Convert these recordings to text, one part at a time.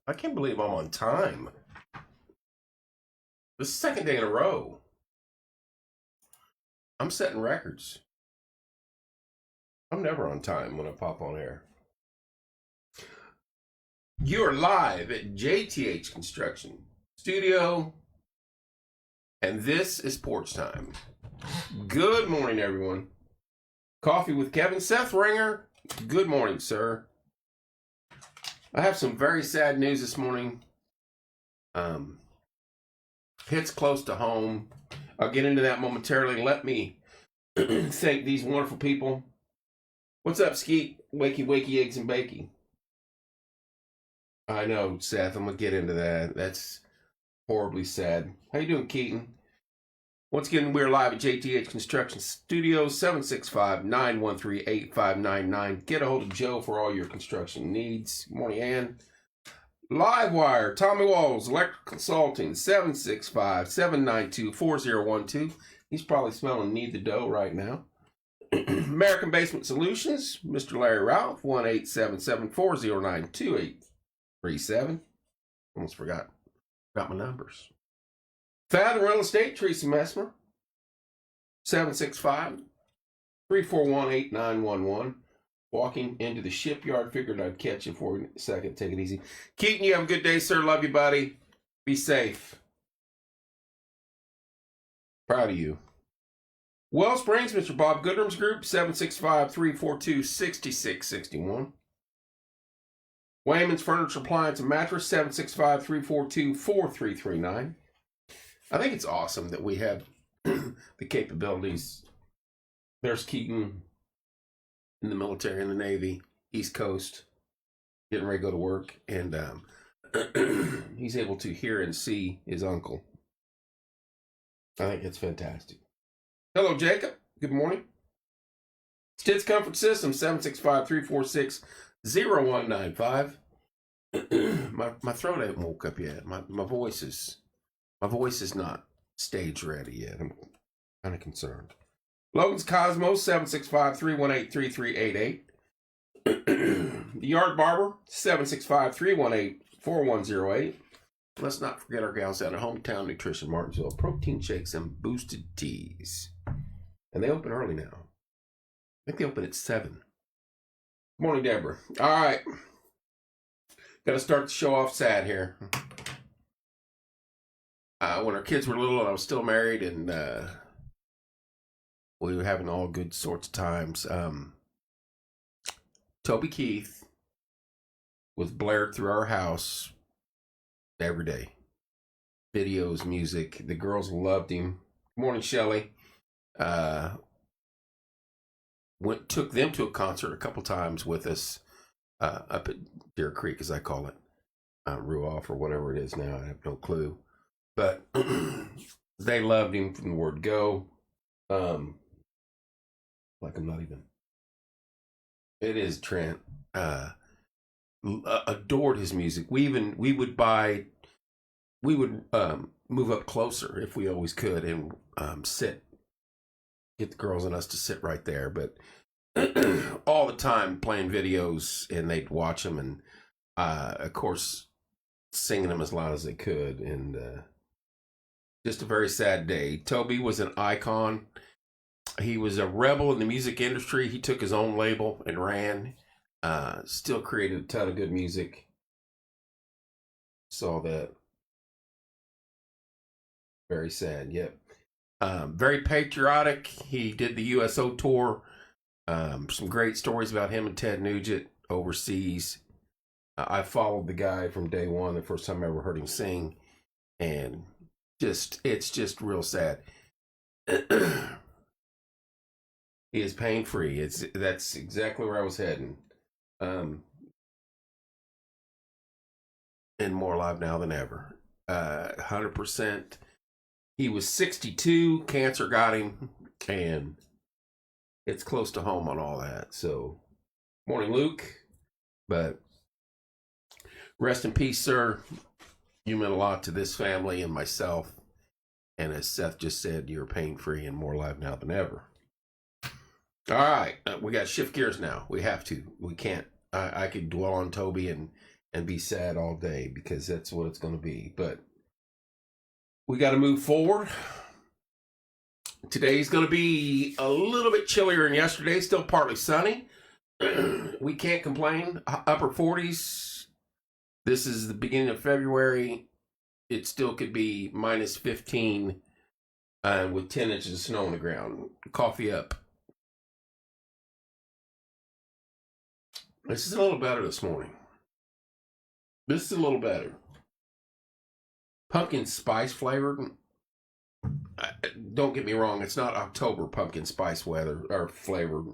I can't believe I'm on time. This is the second day in a row. I'm setting records. I'm never on time when I pop on air. You are live at JTH Construction Studio, and this is Porch Time. Good morning, everyone. Coffee with Kevin. Seth Ringer. Good morning, sir. I have some very sad news this morning. Hits close to home. I'll get into that momentarily. Let me thank these wonderful people. What's up, Skeet? Wakey, eggs and bakey. I know, Seth. I'm going to get into that. That's horribly sad. How you doing, Keaton? Once again, we're live at JTH Construction Studios, 765-913-8599. Get a hold of Joe for all your construction needs. Good morning, Ann. Livewire, Tommy Walls, Electrical Consulting, 765-792-4012. He's probably smelling Need the Dough right now. American Basement Solutions, Mr. Larry Ralph, 1-877-409-2837. Almost forgot my numbers. Fathom Real Estate, Teresa Messmer, 765-341-8911. Walking into the shipyard. Figured I'd catch you for a second. Take it easy. Keaton, you have a good day, sir. Love you, buddy. Be safe. Proud of you. Well Springs, Mr. Bob Goodrum's Group, 765-342-6661. Wayman's Furniture, Appliance, and Mattress, 765-342-4339. I think it's awesome that we have the capabilities. There's Keaton in the military, in the Navy, East Coast, getting ready to go to work, and he's able to hear and see his uncle. I think it's fantastic. Hello, Jacob. Good morning. Stitz Comfort System, 765-346-0195. My throat hasn't woke up yet. My voice is not stage ready yet. I'm kind of concerned. Logan's Cosmos, 765-318-3388. The Yard Barber, 765-318-4108. Let's not forget our gals out at Hometown Nutrition, Martinsville. Protein shakes and boosted teas. And they open early now. I think they open at 7. Good morning, Deborah. All right. Got to start the show off sad here. When our kids were little, I was still married, and we were having all good sorts of times. Toby Keith was blared through our house every day. Videos, music. The girls loved him. Good morning, Shelley. Took them to a concert a couple times with us up at Deer Creek, as I call it. Ruoff or whatever it is now. I have no clue. But they loved him from the word go. Like I'm not even. It is Trent. Adored his music. We would move up closer if we always could and sit. Get the girls and us to sit right there, but all the time playing videos, and they'd watch them, and of course singing them as loud as they could, and just a very sad day. Toby was an icon. He was a rebel in the music industry. He took his own label and ran. Still created a ton of good music. Saw that. Very sad. Yep. Very patriotic. He did the USO tour. Some great stories about him and Ted Nugent overseas. I followed the guy from day one, the first time I ever heard him sing. And it's just real sad. He is pain-free. That's exactly where I was heading. And more alive now than ever. 100%. He was 62. Cancer got him. And it's close to home on all that. So, morning, Luke. But rest in peace, sir. You meant a lot to this family and myself. And as Seth just said, you're pain-free and more alive now than ever. All right, we got to shift gears now. We have to. We can't. I could dwell on Toby and and be sad all day, because that's what it's going to be. But we got to move forward. Today's going to be a little bit chillier than yesterday. Still partly sunny. We can't complain. Upper 40s. This is the beginning of February. It still could be minus 15 with 10 inches of snow on the ground. Coffee up. This is a little better this morning. This is a little better. Pumpkin spice flavored. Don't get me wrong, it's not October pumpkin spice weather or flavored.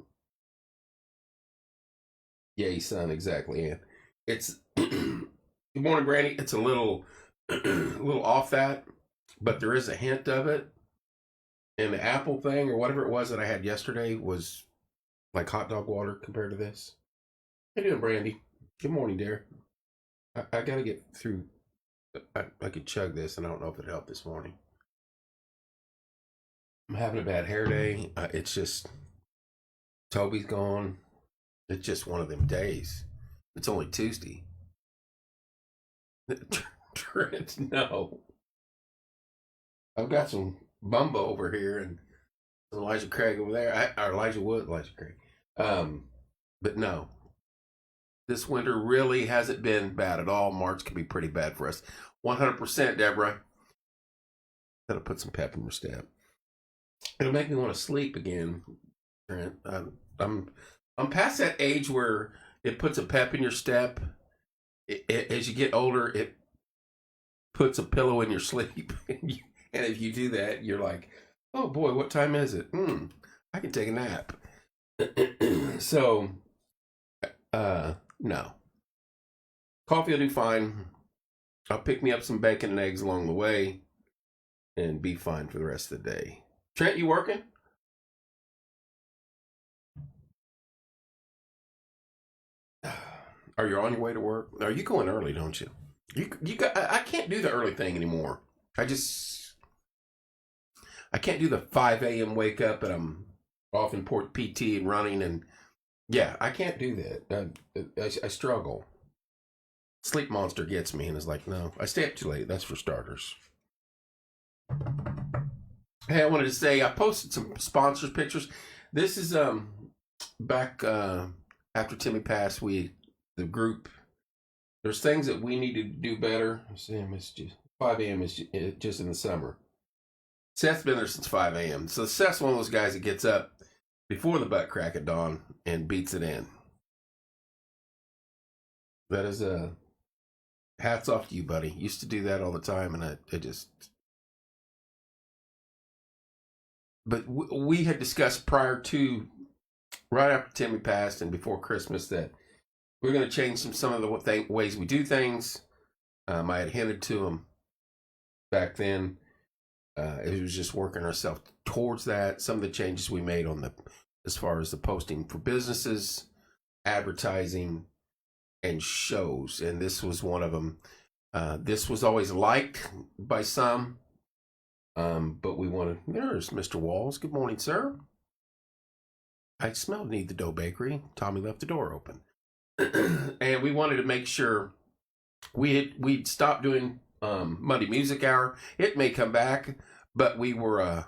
Yay, son, exactly. Yeah. It's good morning, Granny. It's a little off that, but there is a hint of it. And the apple thing or whatever it was that I had yesterday was like hot dog water compared to this. How you doing, Brandy? Good morning, dear. I got to get through. I could chug this, and I don't know if it helped this morning. I'm having a bad hair day. It's just, Toby's gone. It's just one of them days. It's only Tuesday. Trent, no. I've got some Bumbo over here and Elijah Craig over there. Or Elijah Craig. But no. This winter really hasn't been bad at all. March can be pretty bad for us. 100%, Deborah. That'll put some pep in your step. It'll make me want to sleep again, Trent. I'm past that age where it puts a pep in your step. As you get older, it puts a pillow in your sleep. And if you do that, you're like, oh boy, what time is it? I can take a nap. So, no. Coffee will do fine. I'll pick me up some bacon and eggs along the way and be fine for the rest of the day. Trent, you working? Are you on your way to work? Are you going early, don't you? I can't do the early thing anymore. I can't do the 5 a.m. wake up and I'm off in Port PT and running, and yeah, I can't do that. I struggle. Sleep monster gets me and is like, no, I stay up too late. That's for starters. Hey, I wanted to say I posted some sponsors pictures. This is back after Timmy passed. The group. There's things that we need to do better. Sam, it's just 5 a.m. is just in the summer. Seth's been there since 5 a.m. So Seth's one of those guys that gets up before the butt crack of dawn and beats it in. That is hats off to you, buddy. Used to do that all the time, and it just. But we had discussed right after Timmy passed and before Christmas, that we're going to change some of the ways we do things. I had hinted to him back then. It was just working ourselves towards that. Some of the changes we made as far as the posting for businesses, advertising, and shows. And this was one of them. This was always liked by some. But there's Mr. Walls. Good morning, sir. I smelled Need the Dough Bakery. Tommy left the door open. And we wanted to make sure we'd stopped doing Monday Music Hour. It may come back, but we were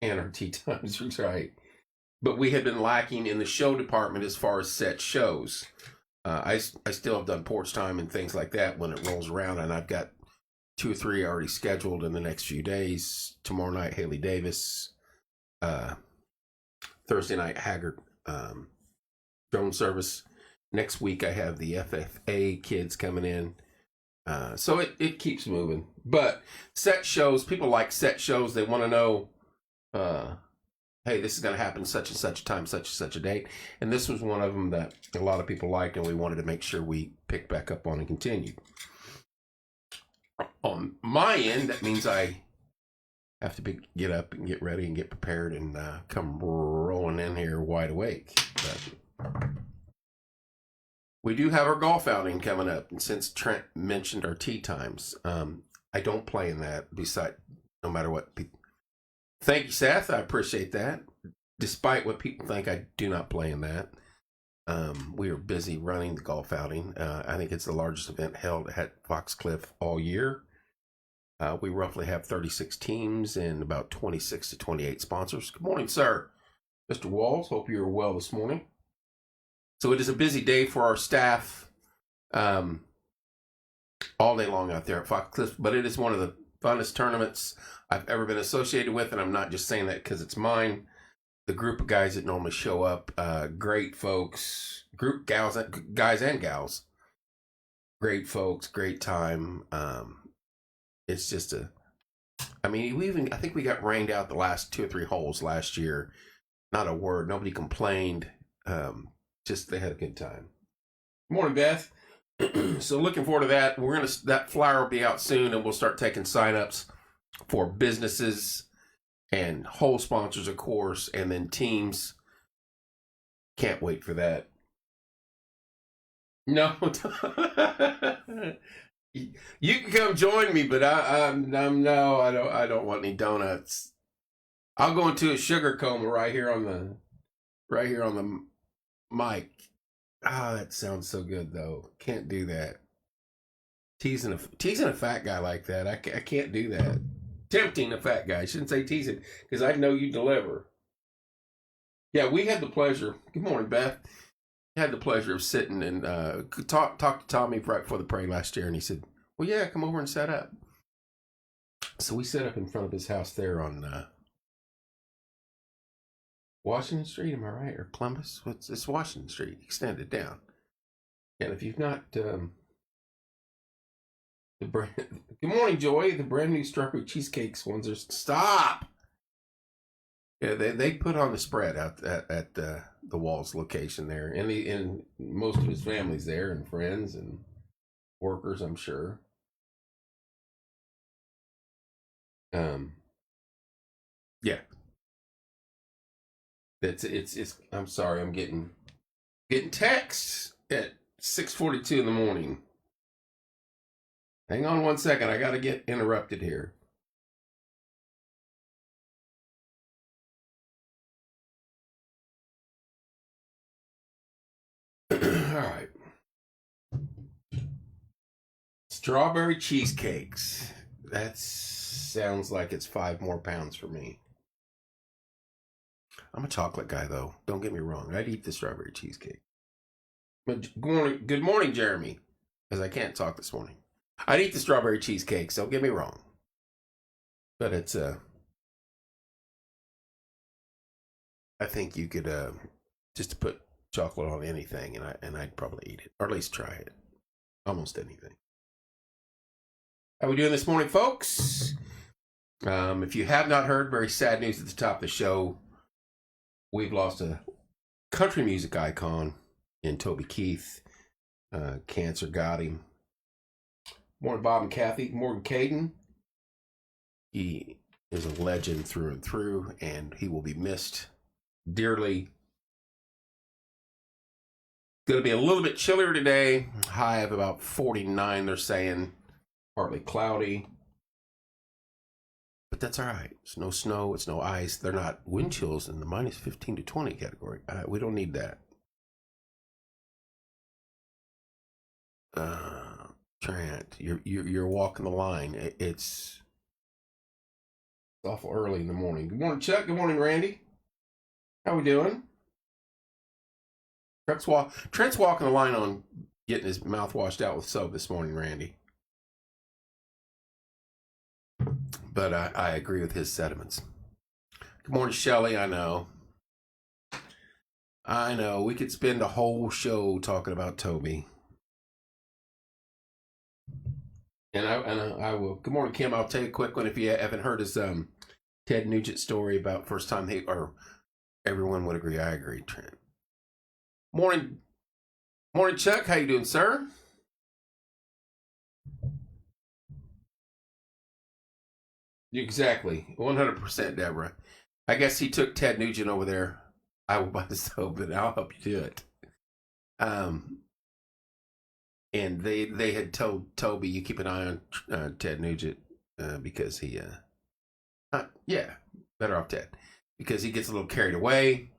and our tea times, right? But we had been lacking in the show department as far as set shows. I still have done porch time and things like that when it rolls around, and I've got 2 or 3 already scheduled in the next few days. Tomorrow night, Haley Davis. Thursday night, Haggard drone service. Next week, I have the FFA kids coming in. So it keeps moving. But set shows, people like set shows. They want to know, hey, this is going to happen such and such a time, such and such a date. And this was one of them that a lot of people liked, and we wanted to make sure we picked back up on and continued. On my end, that means I have to get up and get ready and get prepared and come rolling in here wide awake. But we do have our golf outing coming up. And since Trent mentioned our tee times, I don't play in that no matter what. Thank you, Seth. I appreciate that. Despite what people think, I do not play in that. We are busy running the golf outing. I think it's the largest event held at Foxcliff all year. We roughly have 36 teams and about 26 to 28 sponsors. Good morning, sir. Mr. Walls, hope you're well this morning. So it is a busy day for our staff all day long out there at Foxcliff, but it is one of the funnest tournaments I've ever been associated with, and I'm not just saying that because it's mine. The group of guys that normally show up, great folks, guys and gals, great folks, great time. It's just I think we got rained out the last 2 or 3 holes last year. Not a word, nobody complained. Just they had a good time. Morning, Beth. So looking forward to that. That flyer will be out soon, and we'll start taking signups for businesses and hole sponsors, of course, and then teams. Can't wait for that. No, you can come join me, but I don't want any donuts. I'll go into a sugar coma right here on the mic. That sounds so good though. Can't do that. Teasing a fat guy like that. I can't do that. Tempting a fat guy. I shouldn't say teasing because I know you deliver. Yeah, we had the pleasure. Good morning, Beth. Had the pleasure of sitting and talk to Tommy right before the parade last year, and he said, "Well, yeah, come over and set up." So we set up in front of his house there on Washington Street. Am I right? Or Columbus? It's Washington Street, extended down. And if you've not, good morning, Joy. The brand new strawberry cheesecakes ones are stop. Yeah, they put on the spread out at the Walls location there, and most of his family's there, and friends and workers, I'm sure. Yeah, it's. I'm sorry, I'm getting texts at 6:42 in the morning. Hang on one second, I got to get interrupted here. All right. Strawberry cheesecakes. That sounds like it's 5 more pounds for me. I'm a chocolate guy, though. Don't get me wrong. I'd eat the strawberry cheesecake. But good morning, Jeremy. Because I can't talk this morning. I'd eat the strawberry cheesecakes. Don't get me wrong. But it's I think you could just put chocolate on anything, and I'd probably eat it, or at least try it. Almost anything. How we doing this morning, folks? If you have not heard, very sad news at the top of the show. We've lost a country music icon in Toby Keith. Cancer got him. Morning, Bob and Kathy. Morgan Caden. He is a legend through and through, and he will be missed dearly. Going to be a little bit chillier today. High of about 49, they're saying. Partly cloudy. But that's all right. It's no snow. It's no ice. They're not wind chills in the minus 15 to 20 category. We don't need that. Trent, you're walking the line. It's awful early in the morning. Good morning, Chuck. Good morning, Randy. How we doing? Trent's walking the line on getting his mouth washed out with soap this morning, Randy. But I agree with his sentiments. Good morning, Shelley. I know. We could spend a whole show talking about Toby. And I will. Good morning, Kim. I'll tell you a quick one. If you haven't heard his Ted Nugent story about first time everyone would agree. I agree, Trent. Morning, Chuck. How you doing, sir? Exactly, 100%, Deborah. I guess he took Ted Nugent over there. I will buy the soap, and I'll help you do it. And they had told Toby, you keep an eye on Ted Nugent because he, better off Ted, because he gets a little carried away.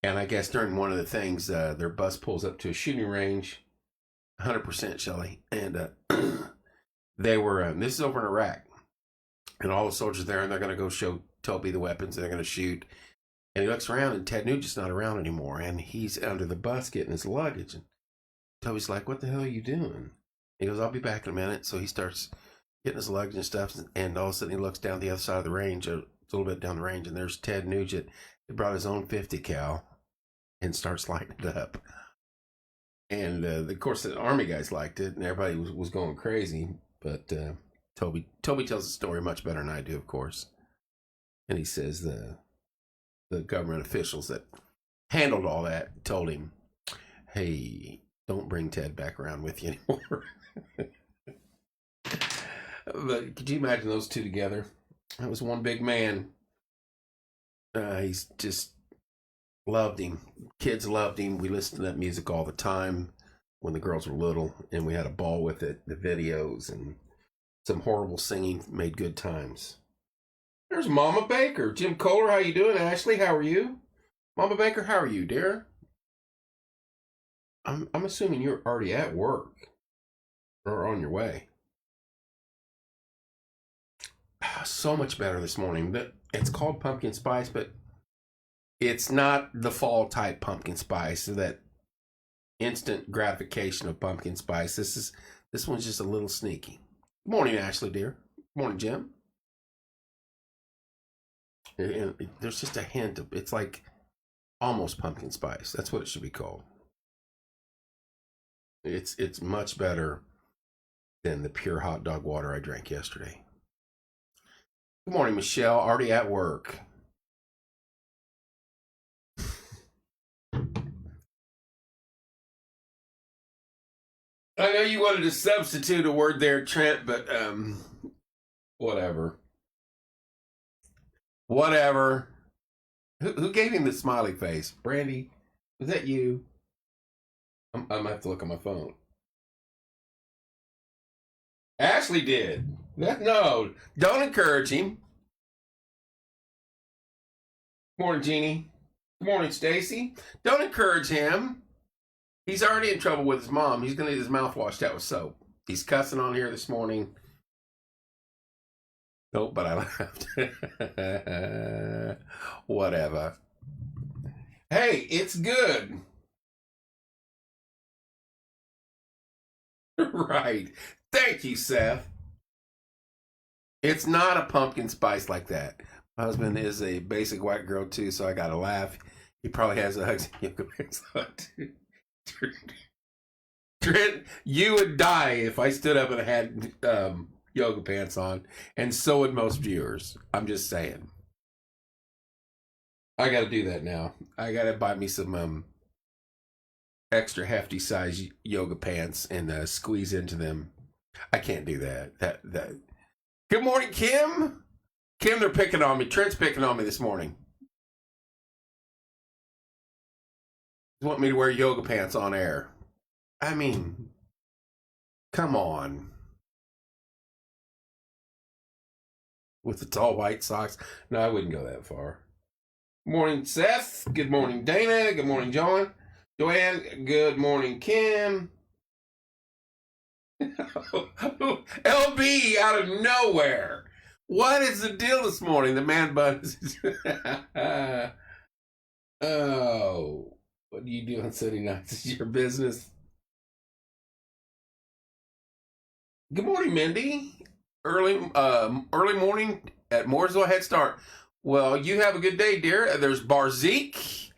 And I guess during one of the things, their bus pulls up to a shooting range, 100% Shelley. And they were, this is over in Iraq. And all the soldiers there, and they're going to go show Toby the weapons, and they're going to shoot. And he looks around, and Ted Nugent's not around anymore. And he's under the bus getting his luggage. And Toby's like, what the hell are you doing? He goes, I'll be back in a minute. So he starts getting his luggage and stuff. And all of a sudden, he looks down the other side of the range, a little bit down the range, and there's Ted Nugent. He brought his own 50 cal and starts lighting it up. And of course, the Army guys liked it, and everybody was going crazy. But Toby tells the story much better than I do, of course. And he says the government officials that handled all that told him, hey, don't bring Ted back around with you anymore. But could you imagine those two together? That was one big man. He's just loved him. Kids loved him. We listened to that music all the time when the girls were little, and we had a ball with it. The videos and some horrible singing made good times. There's Mama Baker. Jim Kohler, how you doing? Ashley, how are you? Mama Baker, how are you, dear? I'm assuming you're already at work or on your way. So much better this morning. It's called pumpkin spice, but it's not the fall type pumpkin spice, so that instant gratification of pumpkin spice. This one's just a little sneaky. Good morning, Ashley, dear. Good morning, Jim. There's just a hint of, it's like almost pumpkin spice. That's what it should be called. It's much better than the pure hot dog water I drank yesterday. Good morning, Michelle. Already at work. I know you wanted to substitute a word there, Trent, but whatever. Whatever. Who gave him the smiley face? Brandy, was that you? I'm gonna have to look on my phone. Ashley did. No, don't encourage him. Good morning, Jeannie. Good morning, Stacy. Don't encourage him. He's already in trouble with his mom. He's going to get his mouth washed out with soap. He's cussing on here this morning. Nope, but I laughed. Whatever. Hey, it's good. Right. Thank you, Seth. It's not a pumpkin spice like that. My husband is a basic white girl, too, so I got to laugh. He probably has a hugs and yoga pants on, too. Trent, you would die if I stood up and had yoga pants on, and so would most viewers. I'm just saying. I got to do that now. I got to buy me some extra hefty size yoga pants and squeeze into them. I can't do that. That. Good morning, Kim. Kim, they're picking on me. Trent's picking on me this morning. They want me to wear yoga pants on air. I mean, come on. With the tall white socks. No, I wouldn't go that far. Good morning, Seth. Good morning, Dana. Good morning, Joanne. Good morning, Kim. LB out of nowhere. What is the deal this morning? The man bun is... Oh, what do you do on Sunday nights? Is your business? Good morning, Mindy. Early morning at Mooresville Head Start. Well, you have a good day, dear. There's Barzik.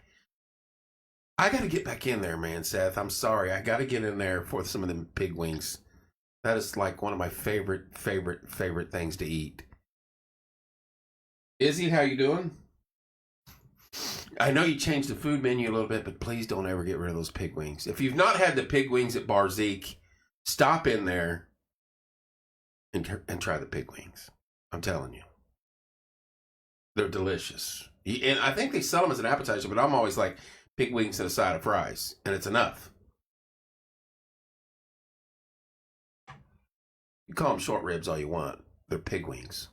I got to get back in there, man, Seth. I'm sorry. I got to get in there for some of them pig wings. That is like one of my favorite things to eat. Izzy, how you doing? I know you changed the food menu a little bit, but please don't ever get rid of those pig wings. If you've not had the pig wings at Barzik, stop in there and try the pig wings. I'm telling you. They're delicious. And I think they sell them as an appetizer, but I'm always like, pig wings and a side of fries, and it's enough. You call them short ribs all you want. They're pig wings.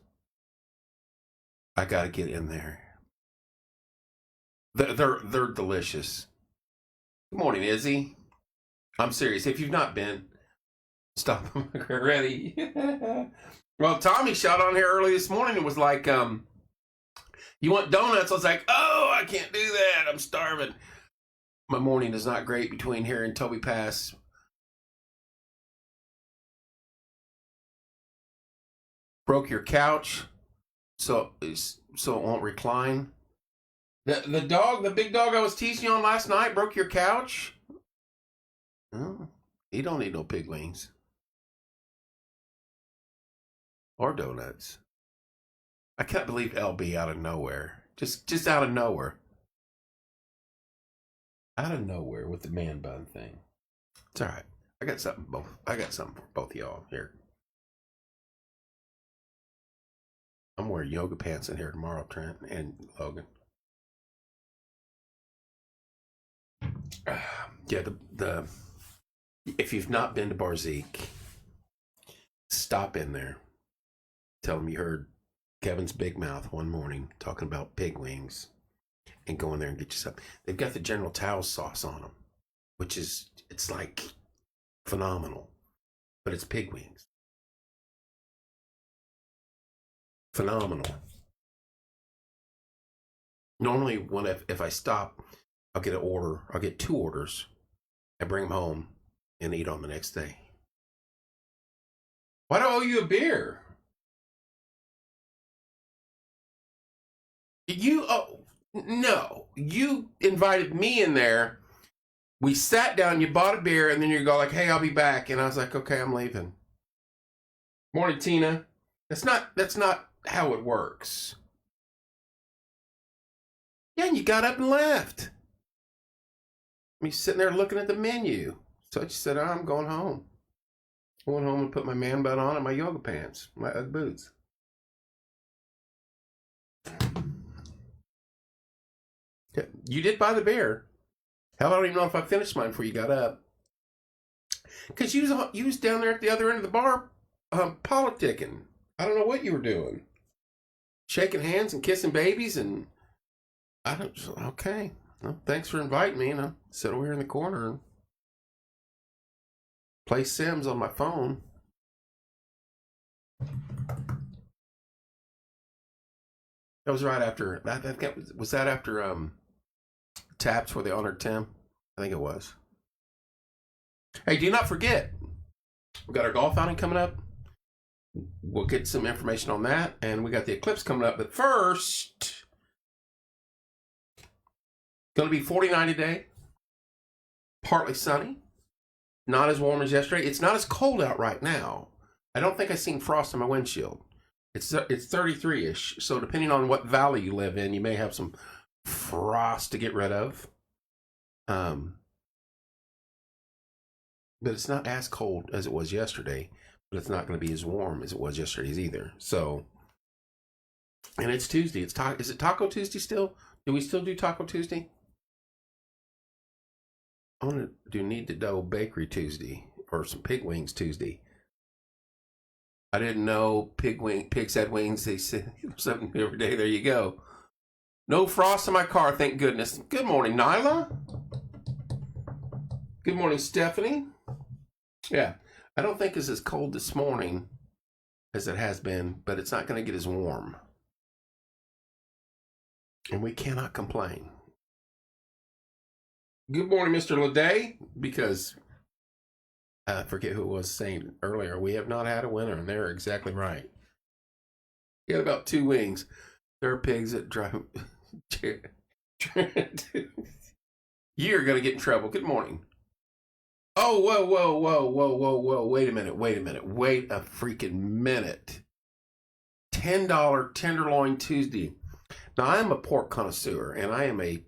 I got to get in there. They're delicious. Good morning, Izzy. I'm serious. If you've not been, stop. Ready? Well, Tommy shot on here early this morning and was like, you want donuts? I was like, oh, I can't do that. I'm starving. My morning is not great between here and Toby Pass. Broke your couch, so it won't recline. The big dog I was teasing you on last night, broke your couch. Oh, he don't need no pig wings or donuts. I can't believe LB out of nowhere, just out of nowhere, with the man bun thing. It's all right. I got something for both of y'all here. I'm wearing yoga pants in here tomorrow, Trent and Logan. Yeah, the if you've not been to Barzik, stop in there. Tell them you heard Kevin's Big Mouth one morning talking about pig wings, and go in there and get you some. They've got the General Tso's sauce on them, which is, it's like phenomenal, but it's pig wings. Phenomenal. Normally, if I stop, I'll get I'll get 2 orders, and bring them home and eat on the next day. Why do I owe you a beer? No, you invited me in there. We sat down, you bought a beer, and then you go like, hey, I'll be back. And I was like, okay, I'm leaving. Morning, Tina. That's not how it works. Yeah, and you got up and left. Me sitting there looking at the menu. So she said, I'm going home. I went home and put my man bun on and my yoga pants, my Ugg boots. You did buy the beer. Hell, I don't even know if I finished mine before you got up. Because you was down there at the other end of the bar politicking. I don't know what you were doing. Shaking hands and kissing babies and... Okay. Well, thanks for inviting me. And I'll sit over here in the corner and play Sims on my phone. That was right after... Was that after... Taps where they honored Tim? I think it was. Hey, do not forget, we got our golf outing coming up. We'll get some information on that, and we got the eclipse coming up. But first, going to be 49 today. Partly sunny. Not as warm as yesterday. It's not as cold out right now. I don't think I've seen frost on my windshield. It's 33-ish. So depending on what valley you live in, you may have some frost to get rid of. But it's not as cold as it was yesterday, but it's not going to be as warm as it was yesterday's either. So, and it's Tuesday. Is it Taco Tuesday still? Do we still do Taco Tuesday? I want to do Need to Dough Bakery Tuesday or some pig wings Tuesday. I didn't know pigs had wings. They said something every day. There you go. No frost in my car, thank goodness. Good morning, Nyla. Good morning, Stephanie. Yeah, I don't think it's as cold this morning as it has been, but it's not going to get as warm. And we cannot complain. Good morning, Mr. Leday, because I forget who it was saying earlier, we have not had a winter, and they're exactly right. You got about 2 wings. There are pigs that drive... You're going to get in trouble. Good morning. Oh, whoa. Wait a minute. Wait a freaking minute. $10 Tenderloin Tuesday. Now, I am a pork connoisseur, and I am a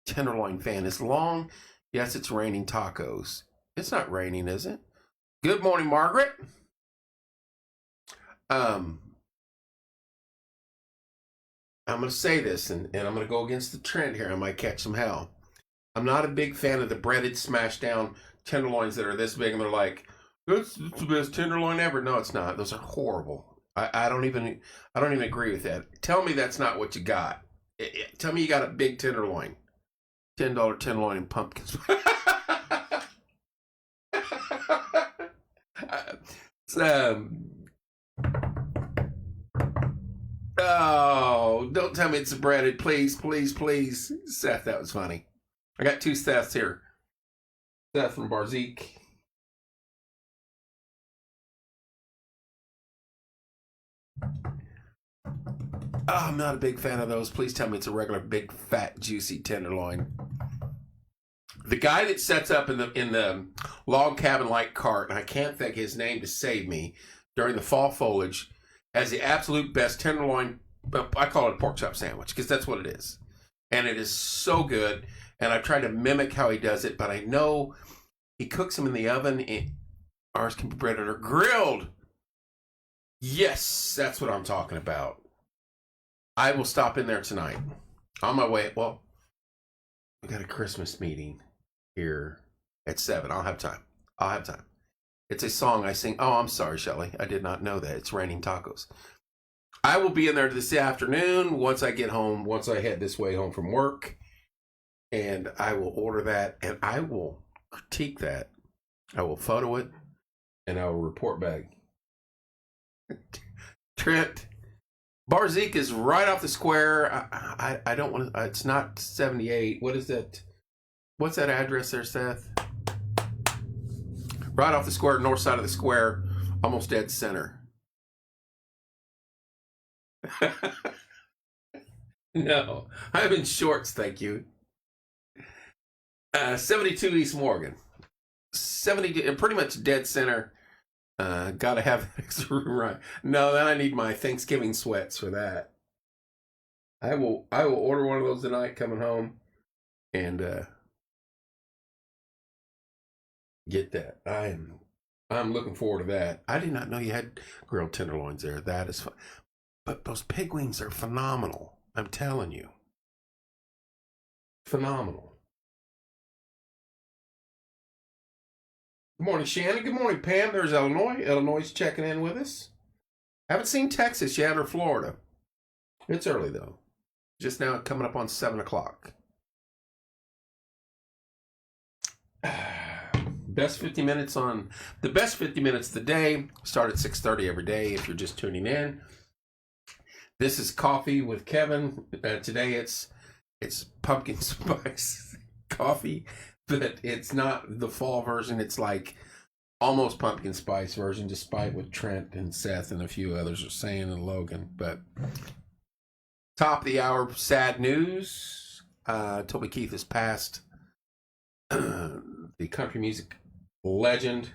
tenderloin fan. As long, yes, it's raining tacos. It's not raining, is it? Good morning, Margaret. I'm going to say this, and I'm going to go against the trend here. I might catch some hell. I'm not a big fan of the breaded, smashed down tenderloins that are this big, and they're like, that's the best tenderloin ever. No, it's not. Those are horrible. I don't even agree with that. Tell me that's not what you got. Tell me you got a big tenderloin. $10 tenderloin and pumpkins. Oh, don't tell me it's breaded. Please, please, please. Seth, that was funny. I got two Seths here. Seth from Barzik. Oh, I'm not a big fan of those. Please tell me it's a regular big fat juicy tenderloin. The guy that sets up in the log cabin like cart, and I can't think his name to save me, during the fall foliage, has the absolute best tenderloin. I call it a pork chop sandwich because that's what it is, and it is so good. And I've tried to mimic how he does it, but I know he cooks them in the oven. Ours can be breaded or grilled. Yes, that's what I'm talking about. I will stop in there tonight. On my way. Well, we got a Christmas meeting here at 7. I'll have time. It's a song I sing. Oh, I'm sorry, Shelley. I did not know that. It's Raining Tacos. I will be in there this afternoon once I get home, once I head this way home from work. And I will order that, and I will critique that. I will photo it, and I will report back. Trent, Barzik is right off the square. I don't want to, it's not 78. What is that? What's that address there, Seth? Right off the square, north side of the square, almost dead center. No, I'm in shorts, thank you. 72 East Morgan. 70, pretty much dead center. Gotta have extra room, right? No, then I need my Thanksgiving sweats for that. I will order one of those tonight coming home and get that. I'm looking forward to that. I did not know you had grilled tenderloins there. That is fun. But those pig wings are phenomenal. I'm telling you. Phenomenal. Good morning, Shannon. Good morning, Pam. There's Illinois. Illinois is checking in with us. Haven't seen Texas yet or Florida. It's early, though. Just now coming up on 7 o'clock. Best 50 minutes of the day. Start at 6:30 every day if you're just tuning in. This is Coffee with Kevin. Today it's pumpkin spice coffee, but it's not the fall version. It's like almost pumpkin spice version, despite what Trent and Seth and a few others are saying, and Logan. But top of the hour, sad news. Toby Keith has passed. The country music legend.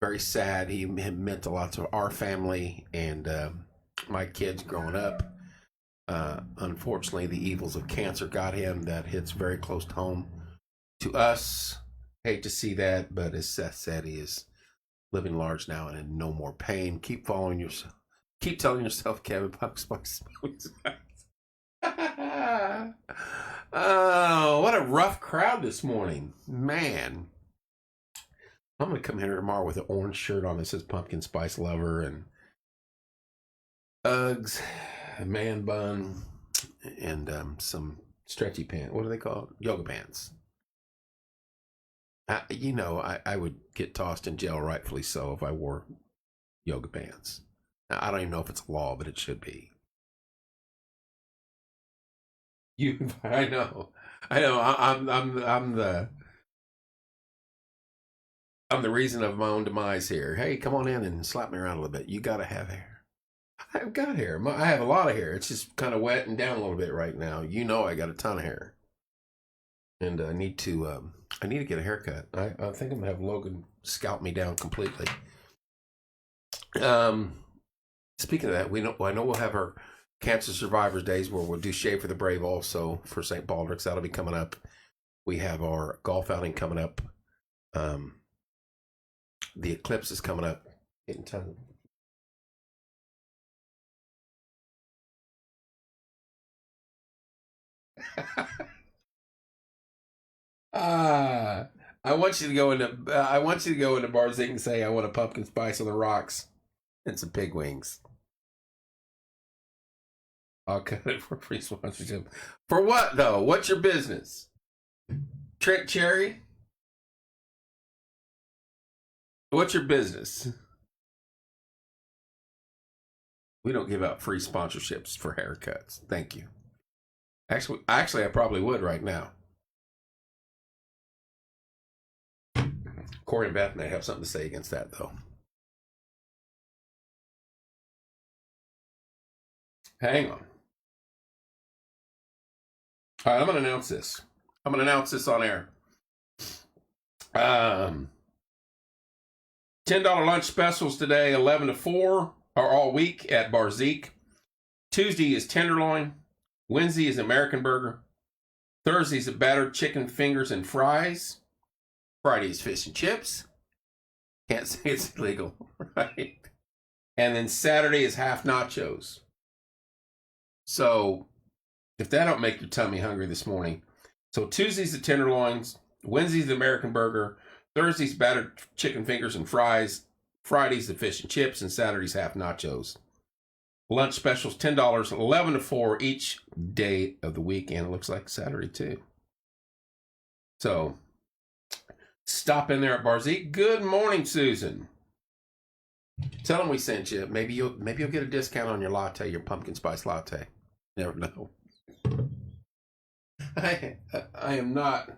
Very sad. He meant a lot to our family and my kids growing up. Unfortunately, the evils of cancer got him. That hits very close to home to us. Hate to see that, but as Seth said, he is living large now and in no more pain. Keep following yourself. Keep telling yourself, Kevin, Puck Spice. Oh, what a rough crowd this morning. Man. I'm going to come here tomorrow with an orange shirt on that says Pumpkin Spice Lover and Uggs, a man bun, and some stretchy pants. What are they called? Yoga pants. I would get tossed in jail, rightfully so, if I wore yoga pants. Now, I don't even know if it's a law, but it should be. I know. I'm the reason of my own demise here. Hey, come on in and slap me around a little bit. You gotta have hair. I've got hair. I have a lot of hair. It's just kind of wet and down a little bit right now. You know, I got a ton of hair, and I need to get a haircut. I think I'm gonna have Logan scalp me down completely. Speaking of that, I know we'll have our Cancer Survivors Days where we'll do Shave for the Brave also for St. Baldrick's. That'll be coming up. We have our golf outing coming up. The eclipse is coming up. Getting time. I want you to go into Barzik and say I want a pumpkin spice on the rocks and some pig wings. I'll cut it for free sponsorship. For what, though? What's your business? Trent Cherry? What's your business? We don't give out free sponsorships for haircuts. Thank you. Actually, I probably would right now. Corey and Beth may have something to say against that, though. Hang on. All right, I'm going to announce this. I'm going to announce this on air. $10 lunch specials today, 11 to 4, are all week at Barzik. Tuesday is tenderloin. Wednesday is American burger. Thursday is battered chicken fingers and fries. Friday is fish and chips. Can't say it's illegal, right? And then Saturday is half nachos. So if that don't make your tummy hungry this morning. So Tuesday's the tenderloins. Wednesday's the American burger. Thursday's battered chicken fingers and fries. Friday's the fish and chips. And Saturday's half nachos. Lunch specials, $10, 11 to 4 each day of the week. And it looks like Saturday too. So stop in there at Barzik. Good morning, Susan. Tell them we sent you. Maybe you'll get a discount on your latte, your pumpkin spice latte. Never know. I am not.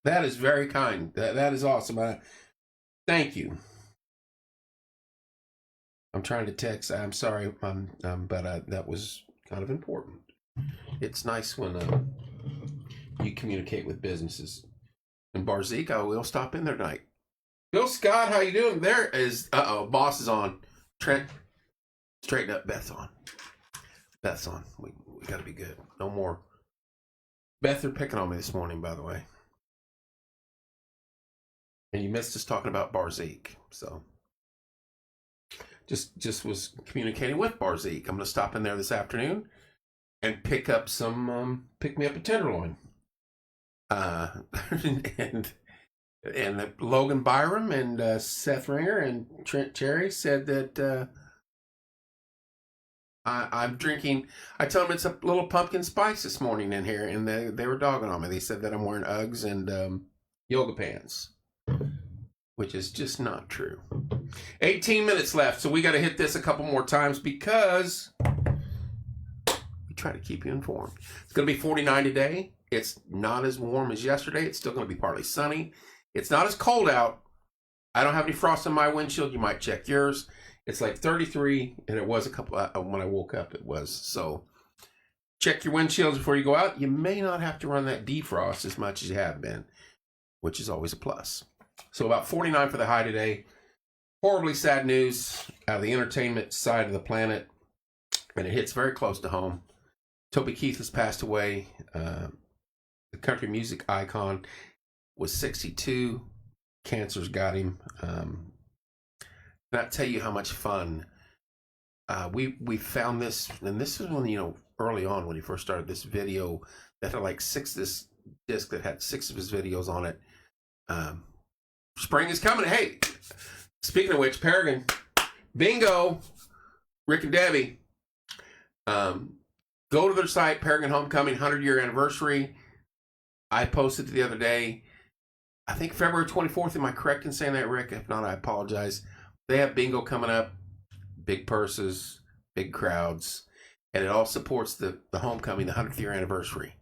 That is very kind. That is awesome. Thank you. I'm trying to text. I'm sorry, but that was kind of important. It's nice when you communicate with businesses. And Barzik, I will stop in there tonight. Bill Scott, how you doing? There is, boss is on. Trent, straighten up. Beth's on. Beth's on. We got to be good. No more. Beth, they're picking on me this morning, by the way. And you missed us talking about Barzik, so just was communicating with Barzik. I'm going to stop in there this afternoon and pick me up a tenderloin. And Logan Byram and Seth Ringer and Trent Cherry said that I'm drinking. I told them it's a little pumpkin spice this morning in here, and they were dogging on me. They said that I'm wearing Uggs and yoga pants, which is just not true. 18 minutes left, so we got to hit this a couple more times because we try to keep you informed. It's going to be 49 today. It's not as warm as yesterday. It's still going to be partly sunny. It's not as cold out. I don't have any frost on my windshield. You might check yours. It's like 33, and it was a couple when I woke up. It was. So check your windshields before you go out. You may not have to run that defrost as much as you have been, which is always a plus. So about 49 for the high today. Horribly sad news out of the entertainment side of the planet, and it hits very close to home. Toby Keith has passed away. The country music icon was 62. Cancer's got him. Not tell you how much fun. We found this, and this is when, early on when he first started, this video that had like this disc that had 6 of his videos on it. Spring is coming. Hey, speaking of which, Paragon, bingo, Rick and Debbie, go to their site, Paragon Homecoming 100-year anniversary. I posted the other day, I think February 24th. Am I correct in saying that, Rick? If not, I apologize. They have bingo coming up, big purses, big crowds, and it all supports the homecoming, the 100th year anniversary.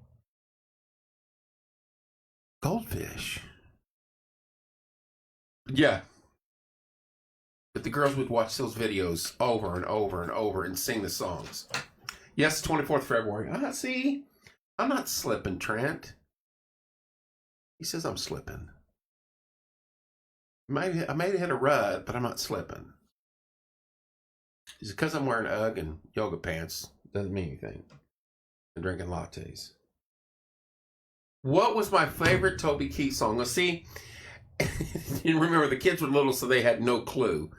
Goldfish. Yeah. But the girls would watch those videos over and over and over and sing the songs. Yes, 24th February. See? I'm not slipping, Trent. He says I'm slipping. I may have hit a rut, but I'm not slipping. It's because I'm wearing Ugg and yoga pants. Doesn't mean anything. And drinking lattes. What was my favorite Toby Keith song? Let's see. You remember the kids were little, so they had no clue.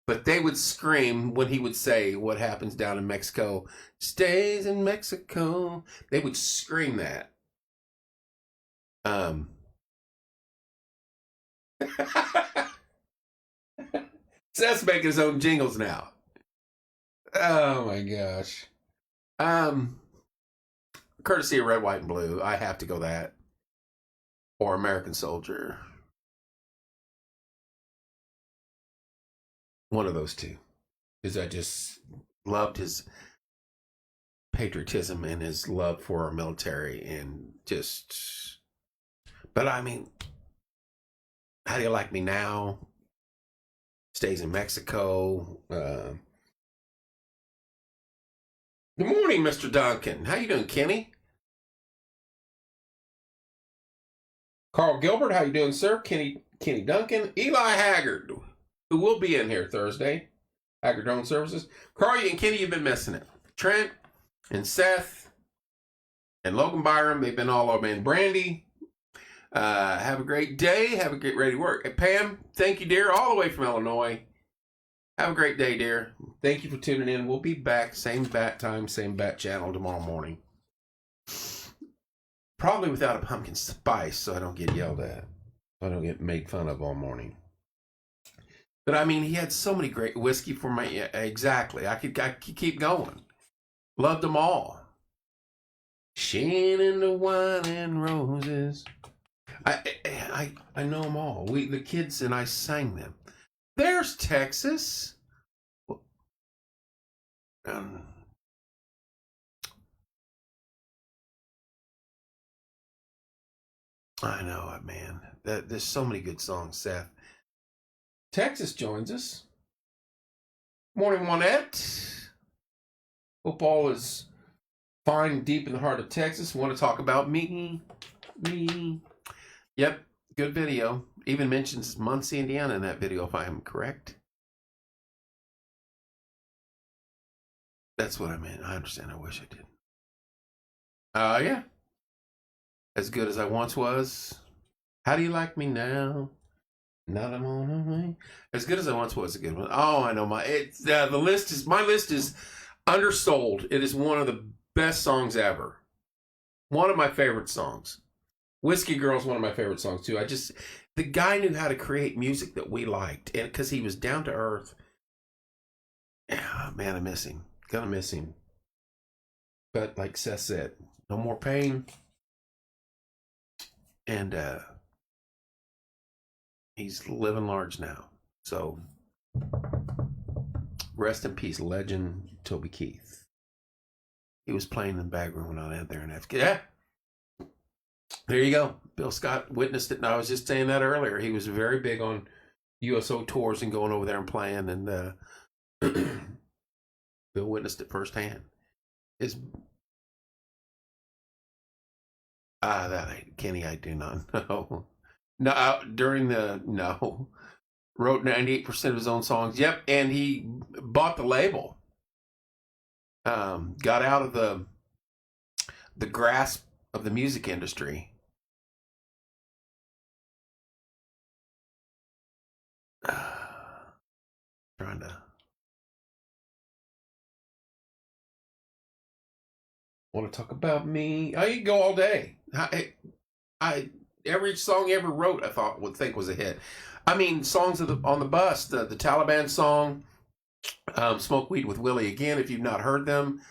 But they would scream when he would say, "What happens down in Mexico stays in Mexico." They would scream that. Seth's making his own jingles now. Oh my gosh. Courtesy of Red, White, and Blue, I have to go that. Or American Soldier. One of those two. Because I just loved his patriotism and his love for our military and just... But I mean, How Do You Like Me Now? Stays in Mexico. Good morning, Mr. Duncan. How you doing, Kenny? Carl Gilbert, how you doing, sir? Kenny Duncan. Eli Haggard, who will be in here Thursday. Haggard Drone Services. Carl and Kenny, you've been missing it. Trent and Seth and Logan Byram, they've been all over. And Brandy, have a great day. Have a great ready to work. Hey, Pam, thank you, dear, all the way from Illinois. Have a great day, dear. Thank you for tuning in. We'll be back, same bat time, same bat channel tomorrow morning. Probably without a pumpkin spice, so I don't get yelled at. I don't get made fun of all morning. But I mean, he had so many great whiskey for my... Yeah, exactly. I could keep going. Loved them all. Sheen in the wine and roses. I know them all. The kids and I sang them. There's Texas. I know it, man. There's so many good songs, Seth. Texas joins us. Morning, Juanette. Hope all is fine deep in the heart of Texas. Want to talk about me. Yep, good video. Even mentions Muncie, Indiana in that video, if I am correct. That's what I meant. I understand. I wish I did. Yeah. As good as I once was. How do you like me now? Not I'm on my way. As good as I once was, a good one. Oh, I know my list is undersold. It is one of the best songs ever. One of my favorite songs. Whiskey Girl is one of my favorite songs too. The guy knew how to create music that we liked, and because he was down to earth. Oh, man, I miss him. Gonna miss him. But like Seth said, no more pain. And he's living large now. So rest in peace, legend Toby Keith. He was playing in the back room when I went there in Africa. Yeah. There you go. Bill Scott witnessed it, and I was just saying that earlier. He was very big on USO tours and going over there and playing, and Bill witnessed it firsthand. Kenny, I do not know. No, wrote 98% of his own songs. Yep, and he bought the label. Got out of the grasp of the music industry. Trying to want to talk about me. I could go all day. Every song he ever wrote, I would think was a hit. I mean, songs on the bus, the Taliban song, "Smoke Weed with Willie Again." If you've not heard them,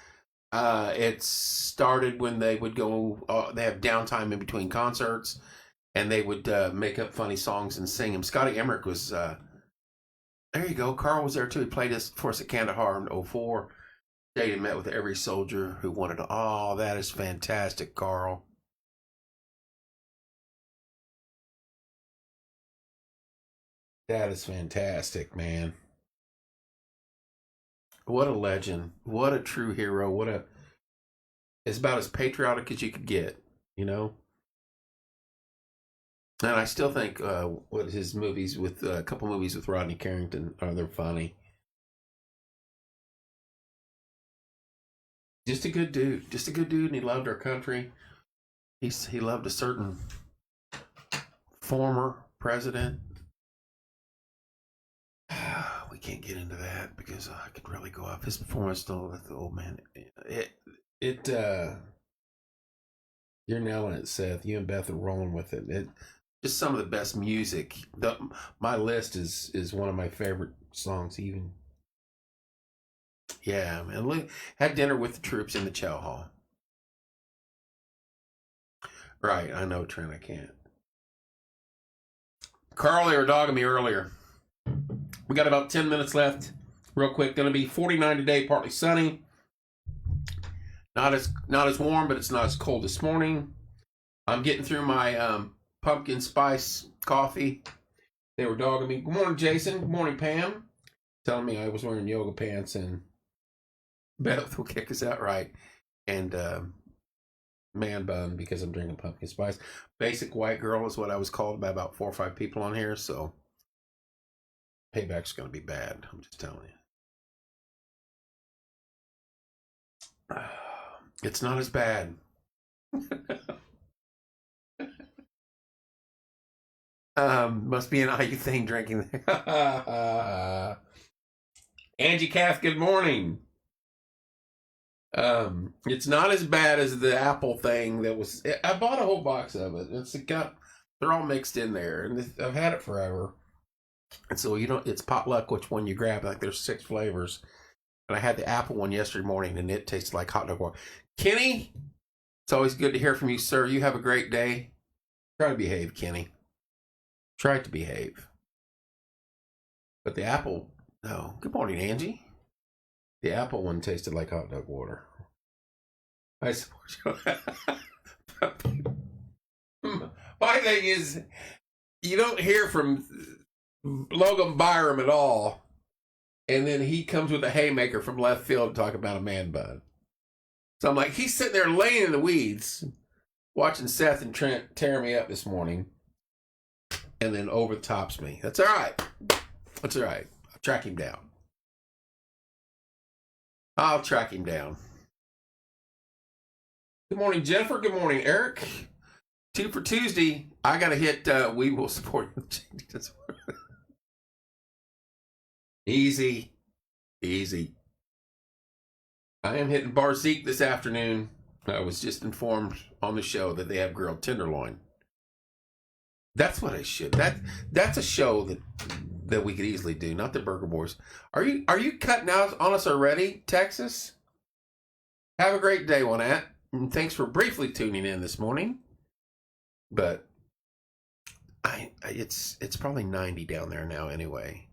it started when they would go. They have downtime in between concerts, and they would make up funny songs and sing them. Scotty Emmerich was there. You go. Carl was there too. He played us for us at Kandahar in 2004. Stayed and met with every soldier who wanted to. Oh, that is fantastic, Carl. That is fantastic, man. What a legend. What a true hero. It's about as patriotic as you could get, you know? And I still think his movies with a couple movies with Rodney Carrington they're funny. Just a good dude. And he loved our country. He loved a certain former president. We can't get into that because I could really go off his performance. Though with the old man, you're nailing it, Seth. You and Beth are rolling with it. Just some of the best music. My list is one of my favorite songs. Even, yeah, man. Look, had dinner with the troops in the chow hall. Right, I know, Trent. I can't. Carl, they were dogging me earlier. We got about 10 minutes left. Real quick, going to be 49 today, partly sunny. Not as warm, but it's not as cold this morning. I'm getting through my pumpkin spice coffee. They were dogging me. Good morning, Jason. Good morning, Pam. Telling me I was wearing yoga pants, and Beth will kick us out, right. And man bun because I'm drinking pumpkin spice. Basic white girl is what I was called by about 4 or 5 people on here, so payback's going to be bad. I'm just telling you. It's not as bad. Must be an IU thing drinking. Angie Cath, good morning. It's not as bad as the apple thing that was. I bought a whole box of it. They're all mixed in there, and I've had it forever. And so it's potluck which one you grab. Like there's 6 flavors, and I had the apple one yesterday morning, and it tasted like hot dog water. Kenny, it's always good to hear from you, sir. You have a great day. Try to behave, Kenny. Try to behave. But the apple, no. Good morning, Angie. The apple one tasted like hot dog water. I suppose. My thing is, you don't hear from Logan Byram at all, and then he comes with a haymaker from left field to talk about a man bun. So I'm like, he's sitting there laying in the weeds, watching Seth and Trent tear me up this morning, and then over the tops me. That's all right. That's all right. I'll track him down. I'll track him down. Good morning, Jennifer. Good morning, Eric. 2 for Tuesday. I got to hit we will support you. Easy. Easy. I am hitting Barzik this afternoon. I was just informed on the show that they have grilled tenderloin. That's what I should. That's a show that we could easily do, not the Burger Boys. Are you cutting out on us already, Texas? Have a great day, Juanette. And thanks for briefly tuning in this morning. But it's probably 90 down there now anyway.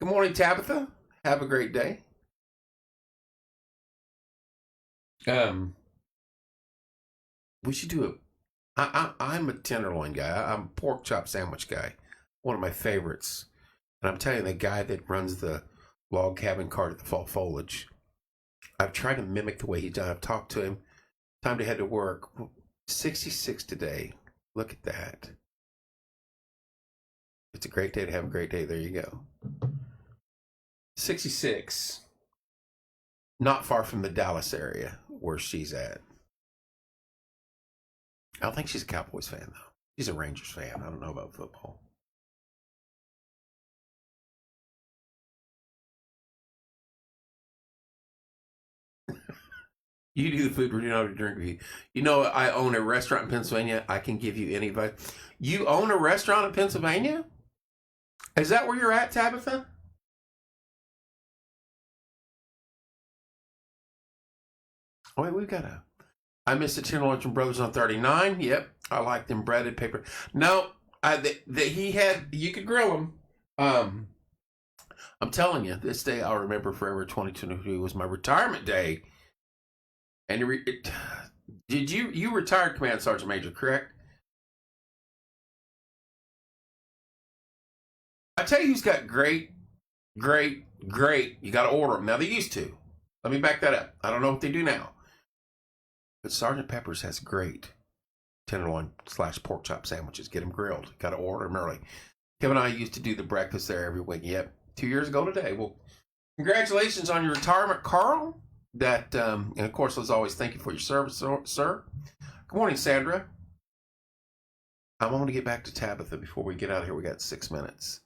Good morning, Tabitha. Have a great day. We should do I'm a tenderloin guy. I'm a pork chop sandwich guy. One of my favorites. And I'm telling you, the guy that runs the log cabin cart at the Fall Foliage, I've tried to mimic the way he's done. I've talked to him. Time to head to work. 66 today. Look at that. It's a great day to have a great day. There you go. 66. Not far from the Dallas area where she's at. I don't think she's a Cowboys fan, though. She's a Rangers fan. I don't know about football. You do the food, we do not drink with you. You know, I own a restaurant in Pennsylvania. I can give you any advice. You own a restaurant in Pennsylvania? Is that where you're at, Tabitha? Oh, wait, we've got I missed the Tenderloin from Brothers on 39. Yep, I like them breaded paper. No, he had, you could grill them. I'm telling you, this day I'll remember forever. 2022 was my retirement day. And did you retired Command Sergeant Major, correct? I tell you who's got great. You got to order them. Now, they used to. Let me back that up. I don't know what they do now. But Sergeant Pepper's has great tenderloin / pork chop sandwiches. Get them grilled. Got to order them early. Kevin and I used to do the breakfast there every week. Yep, 2 years ago today. Well, congratulations on your retirement, Carl. And of course, as always, thank you for your service, sir. Good morning, Sandra. I want to get back to Tabitha before we get out of here. We got 6 minutes.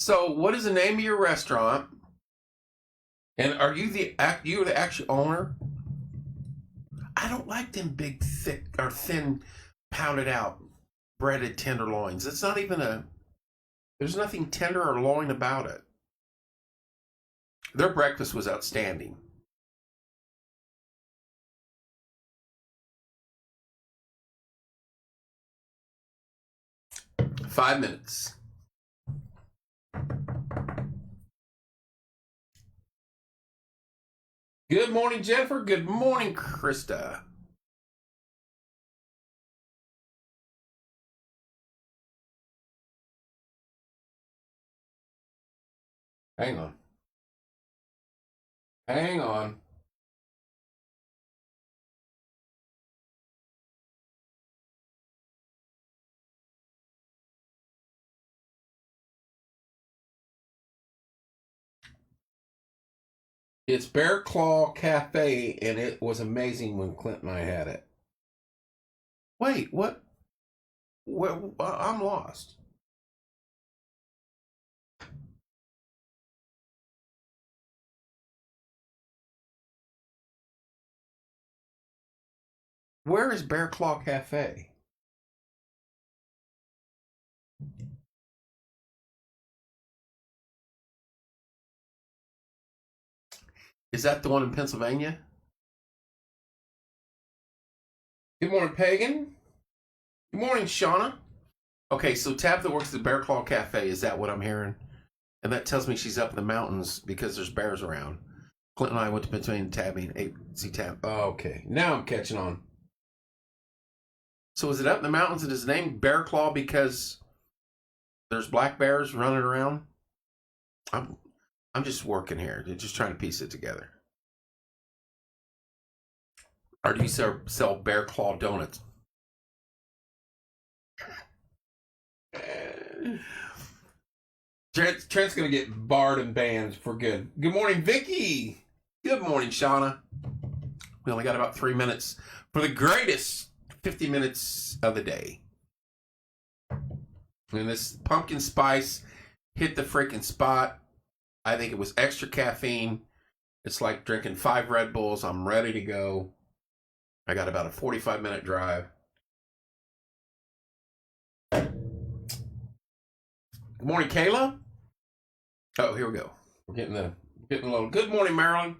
So, what is the name of your restaurant? And are you the actual owner? I don't like them big, thick or thin, pounded out, breaded tenderloins. It's not even a. There's nothing tender or loin about it. Their breakfast was outstanding. Five minutes. Good morning, Jennifer. Good morning, Krista. Hang on. Hang on. It's Bear Claw Cafe, and it was amazing when Clint and I had it. Wait, what? Well, I'm lost. Where is Bear Claw Cafe? Is that the one in Pennsylvania? Good morning, Pagan. Good morning, Shauna. Okay, so Tabitha works at the Bear Claw Cafe. Is that what I'm hearing? And that tells me she's up in the mountains because there's bears around. Clint and I went to Pennsylvania Tabby and ate see Tab. Oh, okay, now I'm catching on. So is it up in the mountains and is named Bear Claw because there's black bears running around? I'm just working here, just trying to piece it together. Or do you sell Bear Claw donuts? Trent's gonna get barred and banned for good. Good morning, Vicky. Good morning, Shauna. We only got about 3 minutes for the greatest 50 minutes of the day. And this pumpkin spice hit the freaking spot. I think it was extra caffeine. It's like drinking 5 Red Bulls. I'm ready to go. I got about a 45-minute drive. Good morning, Kayla. Oh, here we go. We're getting a little. Good morning, Maryland.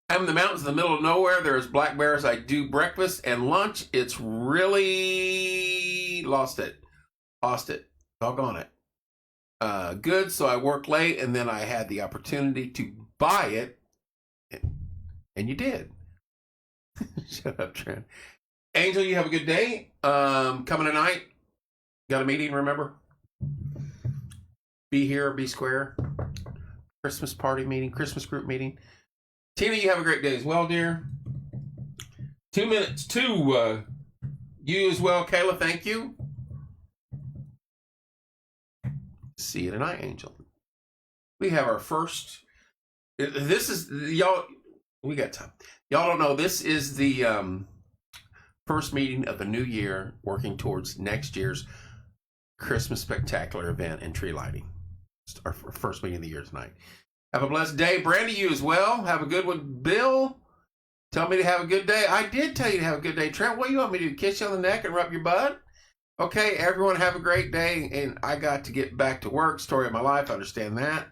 I'm in the mountains in the middle of nowhere. There's black bears. I do breakfast and lunch. It's really lost it. Doggone it. Good. So I worked late, and then I had the opportunity to buy it, and you did. Shut up, Trent. Angel, you have a good day. Coming tonight. Got a meeting, remember? Be here, be square. Christmas party meeting, Christmas group meeting. Tina, you have a great day as well, dear. 2 minutes to you as well, Kayla. Thank you. See you tonight, Angel. We have our first. This is y'all. We got time. Y'all don't know. This is the first meeting of the new year, working towards next year's Christmas spectacular event and tree lighting. It's our first meeting of the year tonight. Have a blessed day. Brandy, you as well. Have a good one. Bill, tell me to have a good day. I did tell you to have a good day. Trent, what do you want me to do? Kiss you on the neck and rub your butt? Okay, everyone have a great day. And I got to get back to work. Story of my life. I understand that.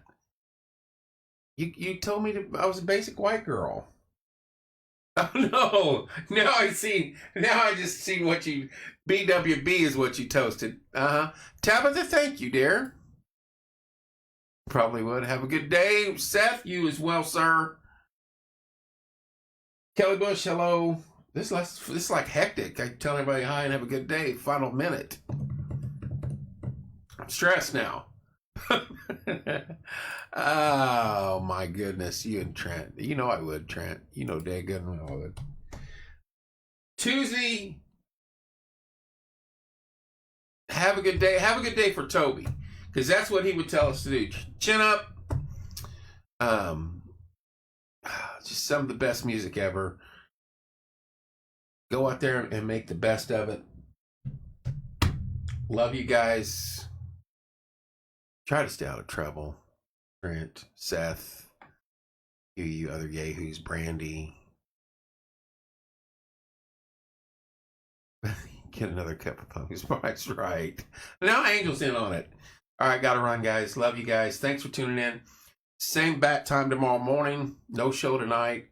You told me I was a basic white girl. Oh, no. Now I just seen what you, BWB is what you toasted. Tabitha, thank you, dear. Probably would. Have a good day. Seth, you as well, sir. Kelly Bush, hello. This is like hectic. I tell everybody hi and have a good day. Final minute. I'm stressed now. Oh, my goodness. You and Trent. You know I would, Trent. You know dang good I would. Tuesday. Have a good day. Have a good day for Toby. Because that's what he would tell us to do. Chin up. Just some of the best music ever. Go out there and make the best of it. Love you guys. Try to stay out of trouble. Trent, Seth, you other yahoos, Brandy. Get another cup of pumpkin spice, right? Now Angel's in on it. All right, gotta run, guys. Love you guys. Thanks for tuning in. Same bat time tomorrow morning. No show tonight.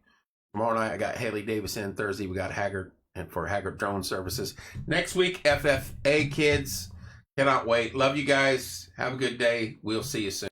Tomorrow night I got Haley Davis in. Thursday we got Haggard and for Haggard Drone Services. Next week, FFA kids. Cannot wait. Love you guys. Have a good day. We'll see you soon.